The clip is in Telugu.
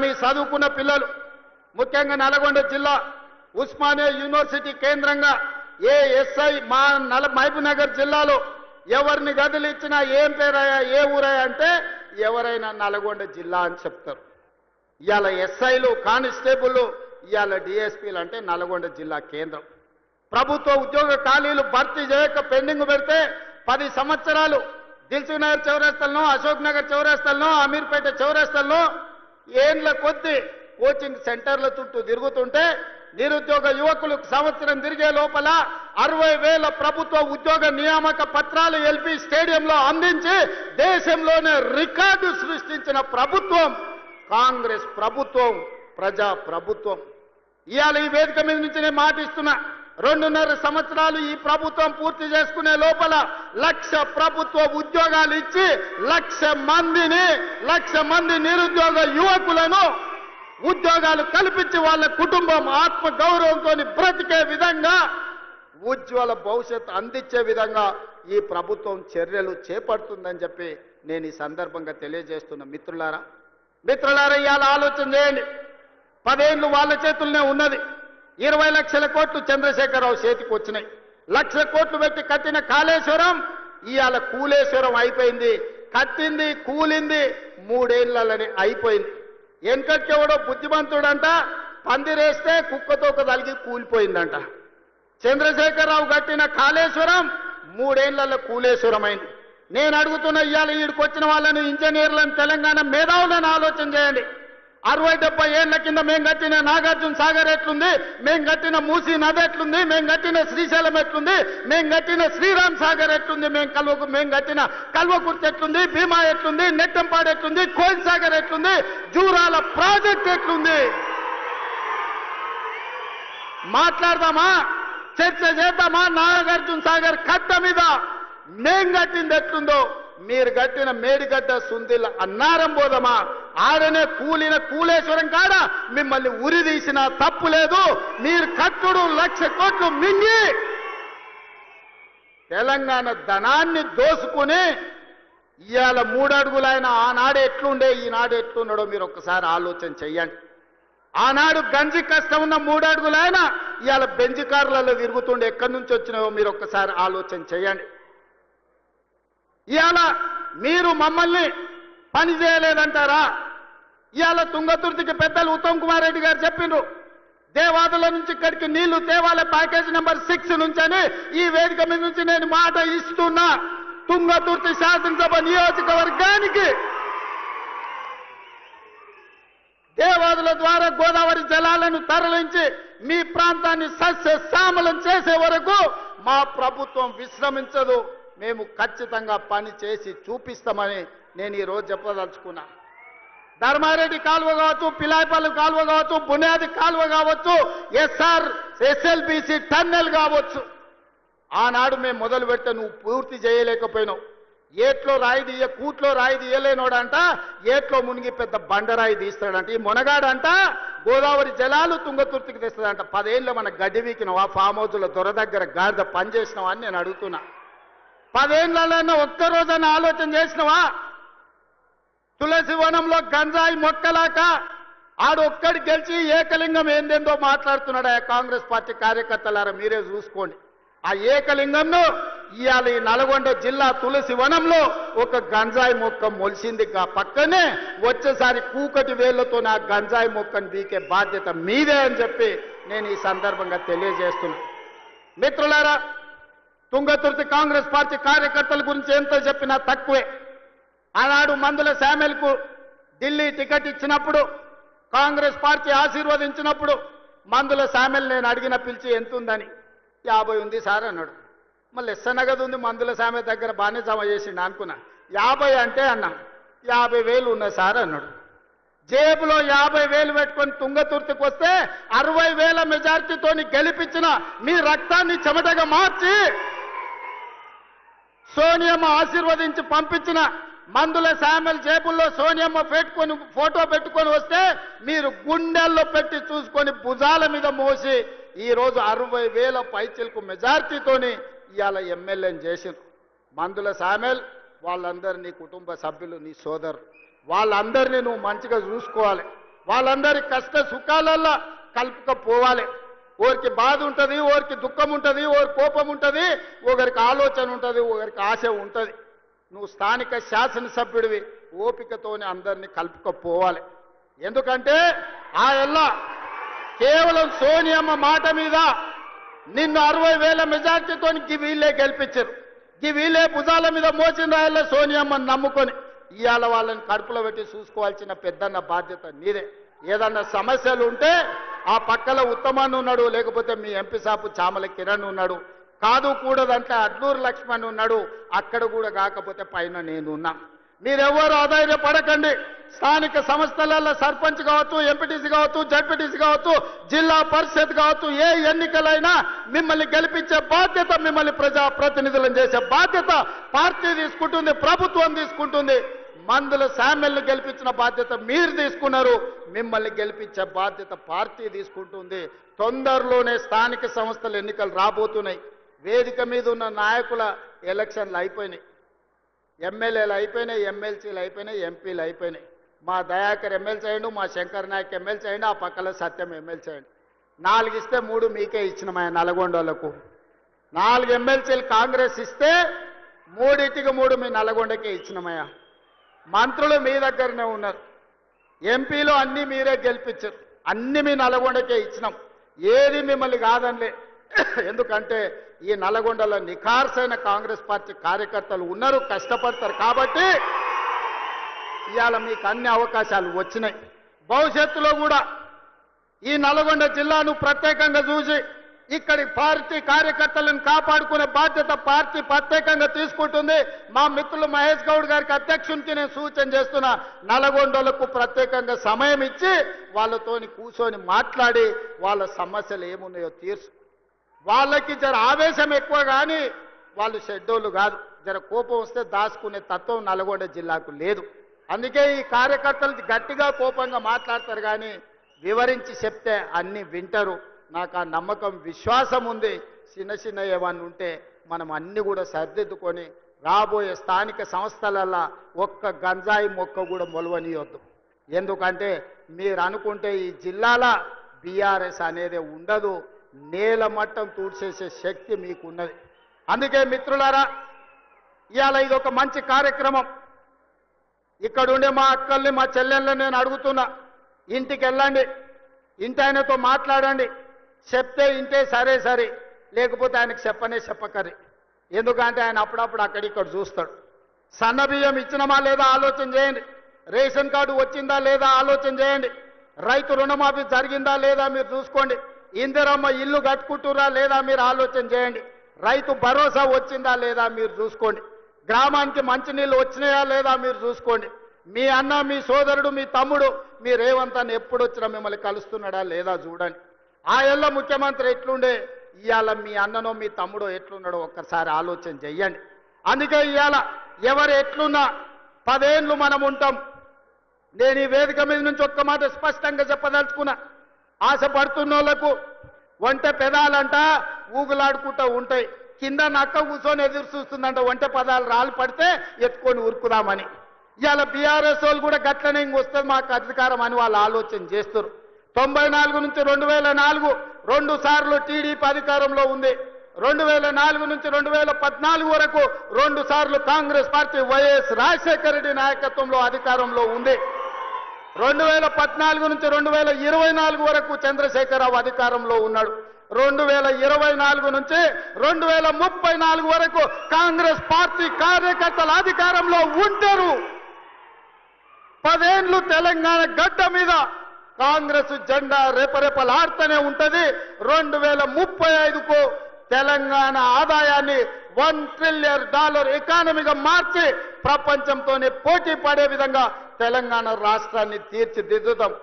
మీ చదువుకున్న పిల్లలు ముఖ్యంగా నల్గొండ జిల్లా ఉస్మానియా యూనివర్సిటీ కేంద్రంగా ఏ ఎస్ఐ మా మహబూబ్నగర్ జిల్లాలో ఎవరిని గదులు ఇచ్చినా ఏం పేరయ్యా ఏ ఊరయ్యా అంటే ఎవరైనా నల్గొండ జిల్లా అని చెప్తారు. ఇవాళ ఎస్ఐలు కానిస్టేబుల్ ఇవాళ డిఎస్పీలు అంటే నల్గొండ జిల్లా కేంద్రం. ప్రభుత్వ ఉద్యోగ ఖాళీలు భర్తీ చేయక పెండింగ్ పెడితే 10 సంవత్సరాలు దిల్సుఖ్ నగర్ చౌరస్తాల్లో, అశోక్ నగర్ చౌరస్తాల్లో, అమీర్పేట చౌరస్తాల్లో ఏండ్ల కొద్ది కోచింగ్ సెంటర్ల చుట్టూ తిరుగుతుంటే నిరుద్యోగ యువకులు సంవత్సరం తిరిగే లోపల 60,000 ప్రభుత్వ ఉద్యోగ నియామక పత్రాలు ఎల్పి స్టేడియంలో అందించి దేశంలోనే రికార్డు సృష్టించిన ప్రభుత్వం కాంగ్రెస్ ప్రభుత్వం, ప్రజా ప్రభుత్వం. ఇవాళ ఈ వేదిక మీద నుంచి నేను మాటిస్తున్నా, 2.5 సంవత్సరాలు ఈ ప్రభుత్వం పూర్తి చేసుకునే లోపల 1,00,000 ప్రభుత్వ ఉద్యోగాలు ఇచ్చి 1,00,000 మంది నిరుద్యోగ యువకులను ఉద్యోగాలు కల్పించి వాళ్ళ కుటుంబం ఆత్మ గౌరవంతో బ్రతికే విధంగా ఉజ్వల భవిష్యత్తు అందించే విధంగా ఈ ప్రభుత్వం చర్యలు చేపడుతుందని చెప్పి నేను ఈ సందర్భంగా తెలియజేస్తున్న మిత్రులారా ఇవాళ ఆలోచన చేయండి. 10 ఏళ్ళు వాళ్ళ చేతుల్లోనే ఉన్నది. 20 లక్షల కోట్లు చంద్రశేఖరరావు చేతికి వచ్చినాయి. 1,00,000 కోట్లు పెట్టి కట్టిన కాళేశ్వరం ఇవాళ కూలేశ్వరం అయిపోయింది. కట్టింది కూలింది 3 ఏళ్లలోనే అయిపోయింది. వెనకటికెవడో బుద్ధిమంతుడంట పందిరేస్తే కుక్కతో తలిగి కూలిపోయిందంట. చంద్రశేఖరరావు కట్టిన కాళేశ్వరం 3 ఏళ్లలో కూలేశ్వరం అయింది. నేను అడుగుతున్న ఇవాళ ఈడికి వచ్చిన వాళ్ళని ఇంజనీర్లను తెలంగాణ మేధావులను ఆలోచన చేయండి. 60-70 ఏళ్ల కింద మేము కట్టిన నాగార్జున సాగర్ ఎట్లుంది, మేము కట్టిన మూసీ నది ఎట్లుంది, మేము కట్టిన శ్రీశైలం ఎట్లుంది, మేము కట్టిన శ్రీరామ్ సాగర్ ఎట్లుంది, మేము కట్టిన కల్వకుర్తి ఎట్లుంది, భీమా ఎట్లుంది, నెట్టంపాడు ఎట్లుంది, కోయిల్ సాగర్ ఎట్లుంది, జూరాల ప్రాజెక్ట్ ఎట్లుంది. మాట్లాడదామా, చర్చ చేద్దామా? నాగార్జున సాగర్ కట్ట మీద మేం కట్టింది ఎట్లుందో మీరు కట్టిన మేడిగడ్డ సుందిల అన్నారం పోదమా? ఆడనే కూలిన కూలేశ్వరం కాడ మిమ్మల్ని ఉరి తీసినా తప్పు లేదు. మీరు కట్టుడు 1,00,000 కోట్లు మింగి తెలంగాణ ధనాన్ని దోసుకుని ఇవాళ 3 అడుగులైన ఆనాడు ఎట్లుండే ఈనాడు ఎట్లున్నాడో మీరు ఒక్కసారి ఆలోచన చెయ్యండి. ఆనాడు గంజి కష్టం ఉన్న 3 అడుగులైన ఇవాళ బెంజ్ కార్లలో తిరుగుతుండే ఎక్కడి నుంచి వచ్చినాయో మీరు ఒక్కసారి ఆలోచన చేయండి. ఇవాళ మీరు మమ్మల్ని పని చేయలేదంటారా? ఇవాళ తుంగతుర్తికి పెద్దలు ఉత్తమ్ కుమార్ రెడ్డి గారు చెప్పిండ్రు, దేవాదుల నుంచి ఇక్కడికి నీళ్లు తేవాలే ప్యాకేజ్ నెంబర్ 6 నుంచి అని ఈ వేదిక మీద నుంచి నేను మాట ఇస్తున్నా. తుంగతుర్తి శాసనసభ నియోజకవర్గానికి దేవాదుల ద్వారా గోదావరి జలాలను తరలించి మీ ప్రాంతాన్ని సస్యశ్యామలం చేసే వరకు మా ప్రభుత్వం విశ్రమించదు. మేము ఖచ్చితంగా పని చేసి చూపిస్తామని నేను ఈరోజు చెప్పదలుచుకున్నా. ధర్మారెడ్డి కాలువ కావచ్చు, పిలాయిపల్లి కాలువ కావచ్చు, బునియాది కాలువ కావచ్చు, SLBC టన్నెల్ కావచ్చు, ఆనాడు మేము మొదలు పెడితే నువ్వు పూర్తి చేయలేకపోయినావు. ఏట్లో రాయి తీయ కూట్లో రాయి తీయలేనోడంట ఏట్లో మునిగి పెద్ద బండరాయి తీస్తాడంట. ఈ మునగాడంట గోదావరి జలాలు తుంగతుర్తికి తెస్తాడంట. 10 ఏళ్ళు మన గడ్డి వీకినవా? ఫామ్ హౌస్ల దొర దగ్గర గాడిద పని చేసినావా అని నేను అడుగుతున్నా. 10 ఏళ్ళలో ఒక్కరోజన్నా ఆలోచన చేసినవా? తులసి వనంలో గంజాయి మొక్కలాక ఆడొక్కడి గెలిచి ఏకలింగం ఏందేందో మాట్లాడుతున్నాడు. ఆ కాంగ్రెస్ పార్టీ కార్యకర్తలారా మీరే చూసుకోండి. ఆ ఏకలింగంను ఇవాళ ఈ నల్గొండ జిల్లా తులసి వనంలో ఒక గంజాయి మొక్క మొలిసింది. పక్కనే వచ్చేసారి కూకటి వేళ్లతో నా గంజాయి మొక్కను బీకే బాధ్యత మీదే అని చెప్పి నేను ఈ సందర్భంగా తెలియజేస్తున్నా. మిత్రులారా, తుంగతుర్తి కాంగ్రెస్ పార్టీ కార్యకర్తల గురించి ఎంత చెప్పినా తక్కువే. ఆనాడు మందుల శామెల్కు ఢిల్లీ టికెట్ ఇచ్చినప్పుడు కాంగ్రెస్ పార్టీ ఆశీర్వదించినప్పుడు మందుల శామెల్ నేను అడిగిన పిలిచి ఎంత ఉందని 50 ఉంది సార్ అన్నాడు. మళ్ళీ ఎస్సనగదు ఉంది మందుల శామె దగ్గర బాగానే జమ చేసిండు అనుకున్నా. 50 అంటే అన్నా 50,000 ఉన్నాయి సార్ అన్నాడు. జేబులో 50,000 పెట్టుకొని తుంగతుర్తికి వస్తే 60,000 మెజార్టీతో గెలిపించిన మీ రక్తాన్ని చెమటగా మార్చి సోనియమ్మ ఆశీర్వదించి పంపించిన మందుల శామెల్ జేబుల్లో సోనియమ్మ పెట్టుకొని ఫోటో పెట్టుకొని వస్తే మీరు గుండెల్లో పెట్టి చూసుకొని భుజాల మీద మోసి ఈరోజు 60,000 పైచిలకు మెజార్టీతోని ఇవాళ ఎమ్మెల్యేని చేసింది. మందుల శామెల్ వాళ్ళందరూ నీ కుటుంబ సభ్యులు, నీ సోదరు, వాళ్ళందరినీ నువ్వు మంచిగా చూసుకోవాలి. వాళ్ళందరి కష్ట సుఖాలల్లో కలుపుకపోవాలి. ఓరికి బాధ ఉంటుంది, ఓరికి దుఃఖం ఉంటుంది, ఓరి కోపం ఉంటుంది, ఒకరికి ఆలోచన ఉంటుంది, ఒకరికి ఆశ ఉంటుంది. నువ్వు స్థానిక శాసనసభ్యుడివి, ఓపికతోనే అందరినీ కలుపుకపోవాలి. ఎందుకంటే ఆ ఎల్లా కేవలం సోనియమ్మ మాట మీద నిన్ను 60,000 మెజార్టీతో వీళ్ళే గెలిపించారు. వీళ్ళే భుజాల మీద మోసిన రాయల్లో సోనియమ్మని నమ్ముకొని ఇవాళ వాళ్ళని కడుపులో పెట్టి చూసుకోవాల్సిన పెద్దన్న బాధ్యత నీదే. ఏదన్నా సమస్యలు ఉంటే ఆ పక్కల ఉత్తమాన్ని ఉన్నాడు, లేకపోతే మీ ఎంపీ సాపు చామల కిరణ్ ఉన్నాడు, కాదు కూడదంటే అడ్లూరు లక్ష్మణ్ ఉన్నాడు, అక్కడ కూడా కాకపోతే పైన నేను ఉన్నా. మీరెవ్వరు ఆధైర్యపడకండి. స్థానిక సంస్థలలో సర్పంచ్ కావచ్చు, ఎంపీటీసీ కావచ్చు, జడ్పీటీసీ కావచ్చు, జిల్లా పరిషత్ కావచ్చు, ఏ ఎన్నికలైనా మిమ్మల్ని గెలిపించే బాధ్యత, మిమ్మల్ని ప్రజాప్రతినిధులను చేసే బాధ్యత పార్టీ తీసుకుంటుంది, ప్రభుత్వం తీసుకుంటుంది. మందుల శామ్యుల్ని గెలిపించిన బాధ్యత మీరు తీసుకున్నారు, మిమ్మల్ని గెలిపించే బాధ్యత పార్టీ తీసుకుంటుంది. తొందరలోనే స్థానిక సంస్థల ఎన్నికలు రాబోతున్నాయి. వేదిక మీద ఉన్న నాయకుల ఎలక్షన్లు అయిపోయినాయి, ఎమ్మెల్యేలు అయిపోయినాయి, ఎమ్మెల్సీలు అయిపోయినాయి, ఎంపీలు అయిపోయినాయి. మా దయాకర్ ఎమ్మెల్సీ అయ్యండు, మా శంకర్ నాయక్ ఎమ్మెల్సీ అయ్యండు, ఆ పక్కల సత్యం ఎమ్మెల్సీ అయ్యండు. 4 ఇస్తే 3 మీకే ఇచ్చినమయ్యా. నల్గొండలకు 4 ఎమ్మెల్సీలు కాంగ్రెస్ ఇస్తే 3 మీ నల్గొండకే ఇచ్చినమయ్యా. మంత్రులు మీ దగ్గరనే ఉన్నారు, ఎంపీలు అన్నీ మీరే గెలిపించారు, అన్ని మీ నల్గొండకే ఇచ్చినాం. ఏది మిమ్మల్ని కాదనిలే. ఎందుకంటే ఈ నల్గొండలో నిఖార్సైన కాంగ్రెస్ పార్టీ కార్యకర్తలు ఉన్నారు, కష్టపడతారు. కాబట్టి ఇవాళ మీకు అన్ని అవకాశాలు వచ్చినాయి. భవిష్యత్తులో కూడా ఈ నల్గొండ జిల్లాను ప్రత్యేకంగా చూసి ఇక్కడి పార్టీ కార్యకర్తలను కాపాడుకునే బాధ్యత పార్టీ ప్రత్యేకంగా తీసుకుంటుంది. మా మిత్రులు మహేష్ గౌడ్ గారికి అధ్యక్షునికి నేను సూచన చేస్తున్నా, నల్గొండలకు ప్రత్యేకంగా సమయం ఇచ్చి వాళ్ళతోని కూర్చొని మాట్లాడి వాళ్ళ సమస్యలు ఏమున్నాయో తీర్చు. వాళ్ళకి జర ఆవేశం ఎక్కువ కానీ వాళ్ళు షెడ్యూళ్ళు కాదు. జర కోపం వస్తే దాచుకునే తత్వం నల్గొండ జిల్లాకు లేదు. అందుకే ఈ కార్యకర్తలు గట్టిగా కోపంగా మాట్లాడతారు కానీ వివరించి చెప్తే అన్ని వింటారు. నాకు ఆ నమ్మకం, విశ్వాసం ఉంది. చిన్న ఏమన్నా ఉంటే మనం అన్ని కూడా సర్దిద్దుకొని రాబోయే స్థానిక సంస్థలల్లో ఒక్క గంజాయి మొక్క కూడా మొలవనియొద్దు. ఎందుకంటే మీరు అనుకుంటే ఈ జిల్లాల బీఆర్ఎస్ అనేది ఉండదు, నేల మట్టం తూడ్చేసే శక్తి మీకున్నది. అందుకే మిత్రులారా, ఇవాళ ఇది ఒక మంచి కార్యక్రమం. ఇక్కడుండే మా అక్కల్ని, మా చెల్లెళ్ళని నేను అడుగుతున్నా, ఇంటికి వెళ్ళండి, ఇంటి ఆయనతో మాట్లాడండి. చెప్తే ఇంటే సరే, లేకపోతే ఆయనకు చెప్పకరి. ఎందుకంటే ఆయన అప్పుడప్పుడు అక్కడిక్కడ చూస్తాడు. సన్నబియ్యం ఇచ్చినమా లేదా ఆలోచన చేయండి. రేషన్ కార్డు వచ్చిందా లేదా ఆలోచన చేయండి. రైతు రుణమాఫీ జరిగిందా లేదా మీరు చూసుకోండి. ఇందిరమ్మ ఇల్లు కట్టుకుంటురా లేదా మీరు ఆలోచన చేయండి. రైతు భరోసా వచ్చిందా లేదా మీరు చూసుకోండి. గ్రామానికి మంచినీళ్ళు వచ్చినాయా లేదా మీరు చూసుకోండి. మీ అన్న, మీ సోదరుడు, మీ తమ్ముడు, మీ రేవంత్ అన్న ఎప్పుడు వచ్చినా మిమ్మల్ని కలుస్తున్నాడా లేదా చూడండి. ఆ ఏళ్ళ ముఖ్యమంత్రి ఎట్లుండే, ఇవాళ మీ అన్ననో మీ తమ్ముడో ఎట్లున్నాడో ఒక్కసారి ఆలోచన చెయ్యండి. అందుకే ఇవాళ ఎవరు ఎట్లున్నా 10 ఏళ్ళు మనం ఉంటాం. నేను ఈ వేదిక మీద నుంచి ఒక్క మాట స్పష్టంగా చెప్పదలుచుకున్నా. ఆశపడుతున్న వాళ్ళకు ఒంటె పెదాలంట ఊగులాడుకుంటూ ఉంటాయి, కింద నక్క కూర్చొని ఎదురు చూస్తుందంట ఒంటె పదాలు రాళ్ళు పడితే ఎత్తుకొని ఉరుకుదామని. ఇవాళ బీఆర్ఎస్ వాళ్ళు కూడా గట్లనే ఇంకొస్తుంది మాకు అధికారం అని వాళ్ళు ఆలోచన చేస్తారు. 94 నుంచి 2004 2 సార్లు టీడీపీ అధికారంలో ఉంది. 2004 నుంచి 2014 వరకు 2 సార్లు కాంగ్రెస్ పార్టీ వైఎస్ రాజశేఖర రెడ్డి నాయకత్వంలో అధికారంలో ఉంది. 2014 నుంచి 2024 వరకు చంద్రశేఖరరావు అధికారంలో ఉన్నాడు. 2024 నుంచి 2034 వరకు కాంగ్రెస్ పార్టీ కార్యకర్తల అధికారంలో ఉంటారు. 10 ఏళ్ళు తెలంగాణ గడ్డ మీద కాంగ్రెస్ జెండా రెపరెపలాడుతూనే ఉంటది. 2035కు తెలంగాణ ఆదాయాన్ని $1 ట్రిలియన్ ఎకానమీగా మార్చి ప్రపంచంతోనే పోటీ పడే విధంగా తెలంగాణ రాష్ట్రాన్ని తీర్చిదిద్దుతాం.